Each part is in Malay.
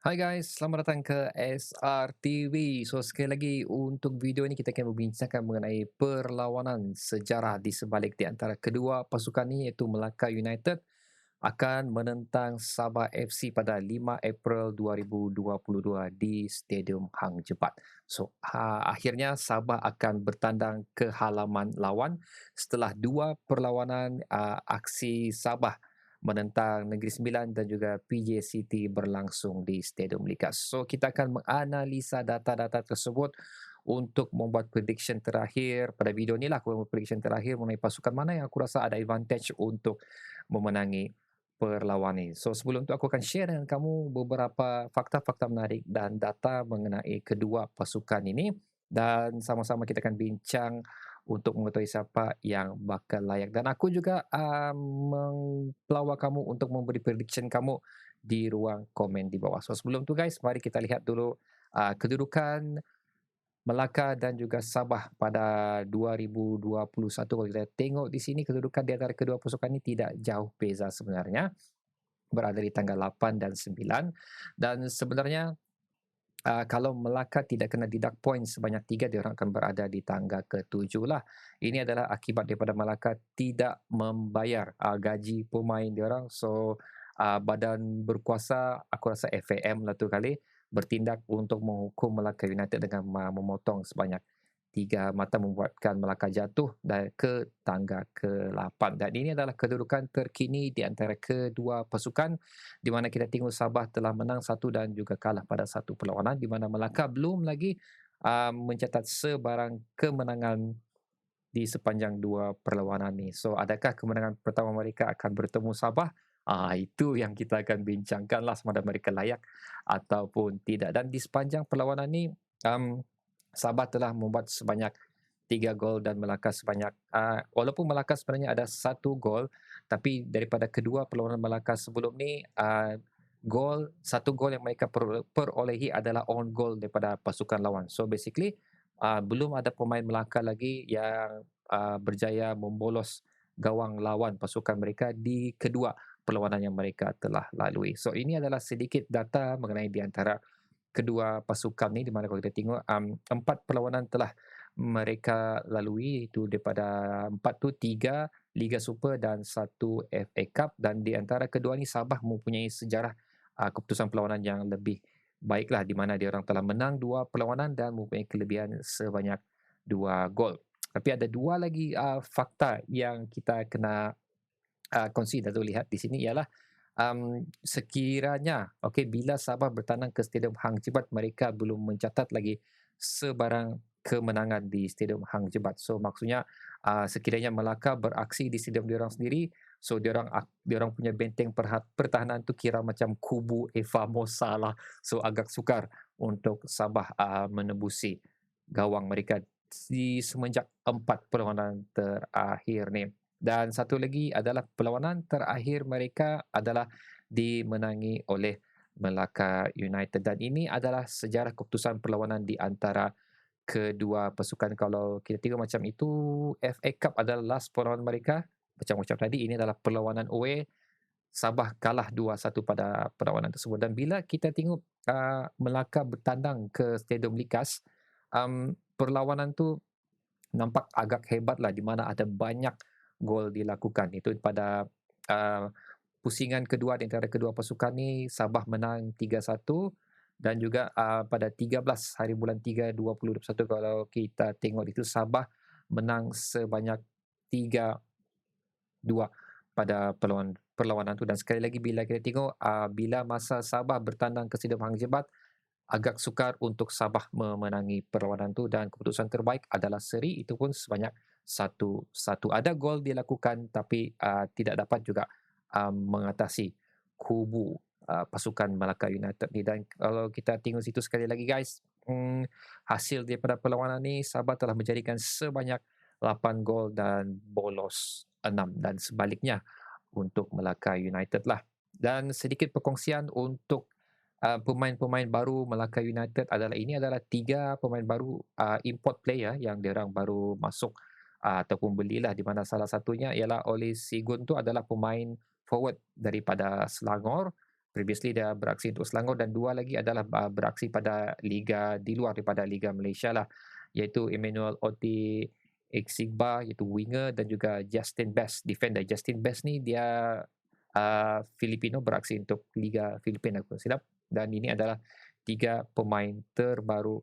Hai guys, selamat datang ke SRTV. So sekali lagi untuk video ini kita akan membincangkan mengenai perlawanan sejarah di sebalik di antara kedua pasukan ini iaitu Melaka United akan menentang Sabah FC pada 5 April 2022 di Stadium Hang Jebat. So akhirnya Sabah akan bertandang ke halaman lawan setelah dua perlawanan aksi Sabah menentang Negeri Sembilan dan juga PJ City berlangsung di Stadium Likas. So kita akan menganalisa data-data tersebut untuk membuat prediction terakhir pada video ni lah. Aku membuat prediction terakhir mengenai pasukan mana yang aku rasa ada advantage untuk memenangi perlawanan ini. So sebelum tu aku akan share dengan kamu beberapa fakta-fakta menarik dan data mengenai kedua pasukan ini dan sama-sama kita akan bincang untuk mengetahui siapa yang bakal layak. Dan aku juga mempelawar kamu untuk memberi prediction kamu di ruang komen di bawah. So sebelum tu guys, mari kita lihat dulu kedudukan Melaka dan juga Sabah pada 2021. Kalau kita tengok di sini kedudukan di antara kedua pasukan ini tidak jauh beza sebenarnya. Berada di tanggal 8 dan 9. Dan sebenarnya kalau Melaka tidak kena deduct point sebanyak 3, dia orang akan berada di tangga ke-7 lah. Ini adalah akibat daripada Melaka tidak membayar gaji pemain dia orang. So badan berkuasa, aku rasa FAM lah tu kali, bertindak untuk menghukum Melaka United dengan memotong sebanyak 3 mata, membuatkan Melaka jatuh dan ke tangga ke-8. Dan ini adalah kedudukan terkini di antara kedua pasukan, di mana kita tengok Sabah telah menang satu dan juga kalah pada satu perlawanan, di mana Melaka belum lagi mencatat sebarang kemenangan di sepanjang dua perlawanan ni. So adakah kemenangan pertama mereka akan bertemu Sabah? Itu yang kita akan bincangkan lah, sama ada mereka layak ataupun tidak. Dan di sepanjang perlawanan ni, Sabah telah membuat sebanyak 3 gol dan Melaka sebanyak walaupun Melaka sebenarnya ada 1 gol, tapi daripada kedua perlawanan Melaka sebelum ni, 1 gol yang mereka perolehi adalah on goal daripada pasukan lawan. So basically belum ada pemain Melaka lagi yang berjaya membolos gawang lawan pasukan mereka di kedua perlawanan yang mereka telah lalui. So ini adalah sedikit data mengenai di antara kedua pasukan ni, di mana kalau kita tengok 4 perlawanan telah mereka lalui, itu daripada 4 tu 3 Liga Super dan 1 FA Cup, dan di antara kedua ni Sabah mempunyai sejarah keputusan perlawanan yang lebih baiklah, di mana dia orang telah menang 2 perlawanan dan mempunyai kelebihan sebanyak 2 gol. Tapi ada dua lagi fakta yang kita kena kongsi dan lihat di sini ialah sekiranya bila Sabah bertandang ke Stadium Hang Jebat, mereka belum mencatat lagi sebarang kemenangan di Stadium Hang Jebat. So maksudnya sekiranya Melaka beraksi di stadium diorang sendiri, so diorang punya benteng pertahanan tu kira macam kubu Eva Mosa lah. So agak sukar untuk Sabah menembusi gawang mereka di semenjak 4 perlawanan terakhir ni. Dan satu lagi adalah perlawanan terakhir mereka adalah dimenangi oleh Melaka United, dan ini adalah sejarah keputusan perlawanan di antara kedua pasukan. Kalau kita tengok macam itu, FA Cup adalah last perlawanan mereka. Macam tadi, ini adalah perlawanan away. Sabah kalah 2-1 pada perlawanan tersebut. Dan bila kita tengok Melaka bertandang ke Stadium Likas, perlawanan tu nampak agak hebat lah, di mana ada banyak gol dilakukan. Itu pada uh, pusingan kedua di antara kedua pasukan ni, Sabah menang 3-1, dan juga pada 13 hari bulan 3 2021, kalau kita tengok itu Sabah menang sebanyak 3-2 pada perlawanan tu. Dan sekali lagi bila kita tengok bila masa Sabah bertandang ke Stadium Hang Jebat, agak sukar untuk Sabah memenangi perlawanan tu, dan keputusan terbaik adalah seri, itu pun sebanyak 1-1. Ada gol dilakukan tapi tidak dapat juga mengatasi kubu pasukan Melaka United ni. Dan kalau kita tengok situ sekali lagi guys, hasil daripada perlawanan ni, Sabah telah menjadikan sebanyak 8 gol dan bolos 6, dan sebaliknya untuk Melaka United lah. Dan sedikit perkongsian untuk pemain-pemain baru Melaka United adalah, ini adalah 3 pemain baru import player yang diorang baru masuk ataupun belilah, di mana salah satunya ialah Oli Sigun, tu adalah pemain forward daripada Selangor, Previously dia beraksi untuk Selangor, dan dua lagi adalah beraksi pada liga di luar daripada Liga Malaysia lah, iaitu Emmanuel Oti Exigba iaitu winger, dan juga Justin Best defender. Justin Best ni dia Filipino, beraksi untuk Liga Filipina aku tak silap, dan ini adalah tiga pemain terbaru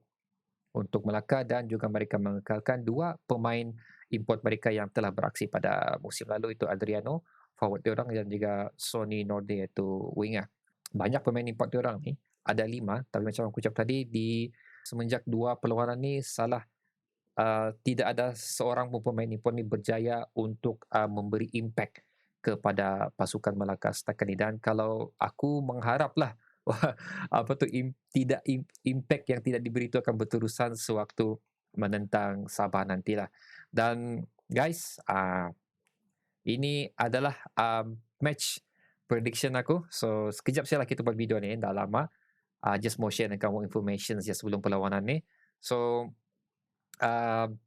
untuk Melaka, dan juga mereka mengekalkan dua pemain import mereka yang telah beraksi pada musim lalu, itu Adriano forward diorang, dan juga Sonny Norde iaitu winger. Banyak pemain import diorang ni, ada 5, tapi macam aku cakap tadi, di semenjak dua perlawanan ni salah, tidak ada seorang pun pemain import ni berjaya untuk memberi impact kepada pasukan Melaka setakat ni. Dan kalau aku mengharaplah apa tu impact yang tidak diberi itu akan berterusan sewaktu menentang Sabah nantilah. Dan guys, ini adalah match prediction aku. So sekejap sajalah kita buat video ni, dah lama. Just mau share dengan kamu information saja sebelum perlawanan ni. So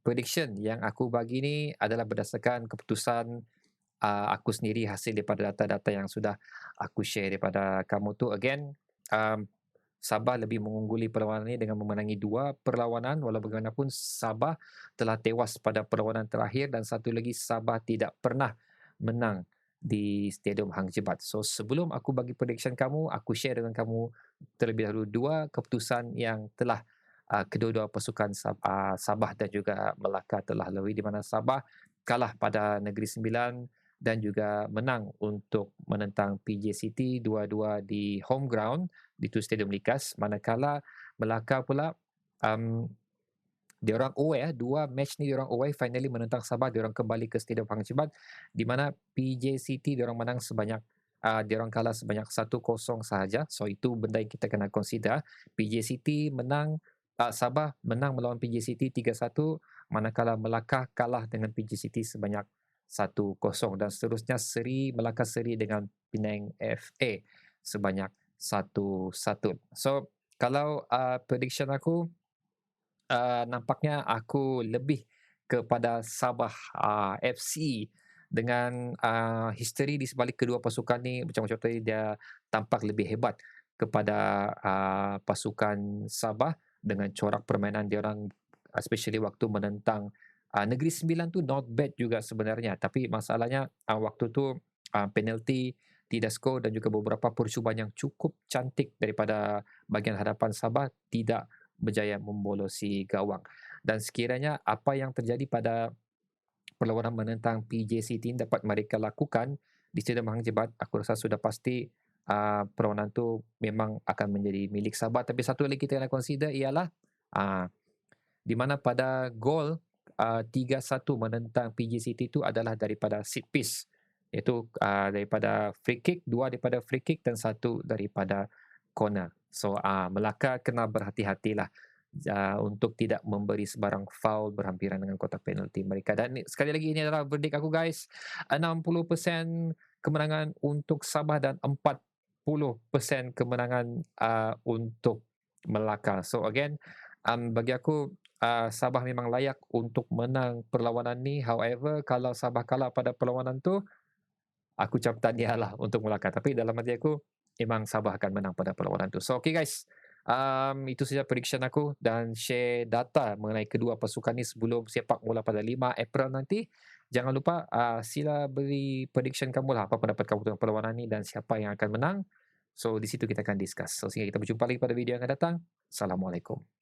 prediction yang aku bagi ni adalah berdasarkan keputusan aku sendiri, hasil daripada data-data yang sudah aku share daripada kamu tu. Again, Sabah lebih mengungguli perlawanan ini dengan memenangi 2 perlawanan. Walau bagaimanapun Sabah telah tewas pada perlawanan terakhir, dan satu lagi Sabah tidak pernah menang di Stadium Hang Jebat. So sebelum aku bagi prediction kamu, aku share dengan kamu terlebih dahulu 2 keputusan yang telah kedua-dua pasukan Sabah dan juga Melaka telah lalui, di mana Sabah kalah pada Negeri Sembilan dan juga menang untuk menentang PJ City dua-dua di home ground di Stadium Likas, manakala Melaka pula diorang away, dua match ni diorang away, finally menentang Sabah, diorang kembali ke Stadium Hang Jebat, di mana PJ City diorang menang sebanyak diorang kalah sebanyak 1-0 sahaja. So itu benda yang kita kena consider. PJ City menang, Sabah menang melawan PJ City 3-1, manakala Melaka kalah dengan PJ City sebanyak 1-0, dan seterusnya Melaka seri dengan Penang FA sebanyak 1-1. So kalau prediction aku, nampaknya aku lebih kepada Sabah FC dengan history di sebalik kedua pasukan ni. Macam-macam tadi, dia tampak lebih hebat kepada pasukan Sabah dengan corak permainan dia orang, especially waktu menentang Negeri Sembilan tu not bad juga sebenarnya, tapi masalahnya waktu tu penalti tidak skor, dan juga beberapa percubaan yang cukup cantik daripada bahagian hadapan Sabah tidak berjaya membolosi gawang. Dan sekiranya apa yang terjadi pada perlawanan menentang PJCT dapat mereka lakukan di Stadium Hang Jebat, aku rasa sudah pasti perlawanan tu memang akan menjadi milik Sabah. Tapi satu lagi kita kena consider ialah di mana pada gol 3-1 menentang PJCT itu adalah daripada set piece, iaitu daripada free kick, 2 daripada free kick dan 1 daripada corner. So Melaka kena berhati-hatilah untuk tidak memberi sebarang foul berhampiran dengan kotak penalti mereka. Dan sekali lagi, ini adalah verdict aku guys, 60% kemenangan untuk Sabah dan 40% kemenangan untuk Melaka. So again, bagi aku Sabah memang layak untuk menang perlawanan ni. However, kalau Sabah kalah pada perlawanan tu, aku ucap tahniah lah untuk Melaka. Tapi dalam hati aku, memang Sabah akan menang pada perlawanan tu. So okay guys, itu saja prediction aku dan share data mengenai kedua pasukan ni sebelum sepak bola pada 5 April nanti. Jangan lupa sila beri prediction kamu lah, apa pendapat kamu tentang perlawanan ni dan siapa yang akan menang. So di situ kita akan discuss. So sehingga kita berjumpa lagi pada video yang akan datang. Assalamualaikum.